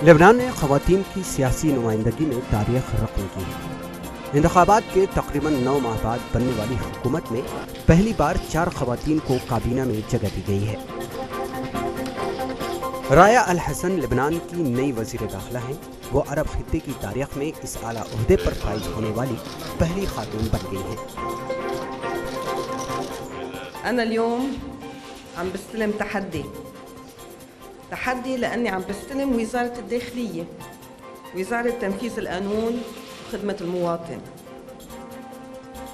Lebanon में ख़वातीन की सियासी नुमाइंदगी में तारीख रक़म की है। इंतख़ाबात के तकरीबन 9 माह बाद बनने वाली हुकूमत में पहली बार 4 ख़वातीन को काबीना में जगह दी गई है। राया अल हसन लेबनान की नई वज़ीर दाखिला हैं। वो अरब खित्ते की तारीख में इस आला ओहदे पर फाइज होने वाली पहली खातून बन गई हैं। أنا اليوم عم بستلم تحدي لأني عم بستلم وزارة الداخلية، وزارة تنفيذ القانون وخدمة المواطن.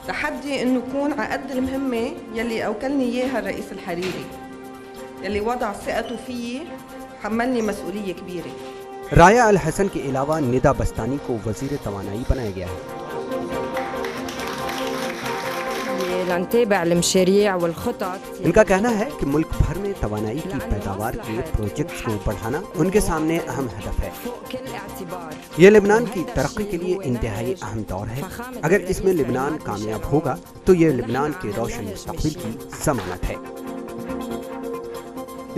تحدي إنه أكون على قد المهمة يلي أوكلني إياها الرئيس الحريري، يلي وضع ثقته فيي حملني مسؤولية كبيرة. राया अल हसन के अलावा निदा बस्तानी को वज़ीर तवानाई बनाया गया है। इनका कहना है कि मुल्क भर में तवानाई की पैदावार के प्रोजेक्ट्स को बढ़ाना उनके सामने अहम हदफ है। ये लेबनान की तरक्की के लिए इंतहाई अहम दौर है। अगर इसमें लेबनान कामयाब होगा तो ये लेबनान के रोशन मुस्तक़बिल की ज़मानत है।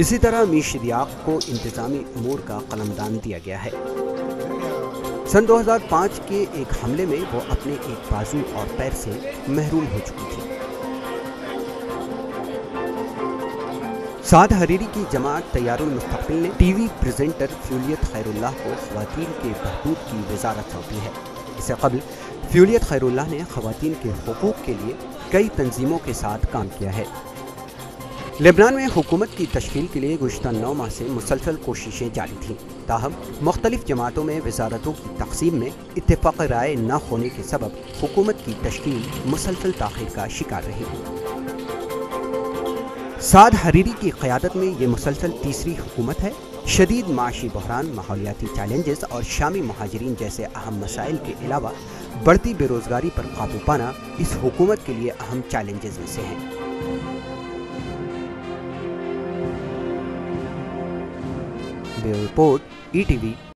इसी तरह मीशदियाक को इंतज़ामी उमूर का कलमदान दिया गया है। सन 2005 के एक हमले में वो अपने एक बाजू और पैर से महरूम हो चुकी थी। साद हरीरी की जमात तैयारुल मुस्तक़बिल ने टीवी प्रेजेंटर फ्यूलियत खैरुल्लाह को ख़वातीन के बहबूद की वज़ारत सौंपी है। इससे कबल फ्यूलियत खैरुल्लाह ने ख़वातीन के हुकूक़ के लिए कई तंजीमों के साथ काम किया है। लेबनान में हुकूमत की तश्कील के लिए गुज़िश्ता 9 माह से मुसलसल कोशिशें जारी थीं। ताहम मुख्तलिफ जमातों में वज़ारतों की तक़सीम में इत्तेफ़ाक़ राय न होने के सबब हुकूमत की तश्कील मुसलसल ताख़ीर का शिकार रही। साद हरीरी की क़यादत में ये मुसलसल तीसरी हुकूमत है। शदीद माशी बहरान, माहौलियाती चैलेंजेस और शामी महाजरीन जैसे अहम मसाइल के अलावा बढ़ती बेरोज़गारी पर काबू पाना इस हुकूमत के लिए अहम चैलेंजेस में से हैं। Bureau report, ETV।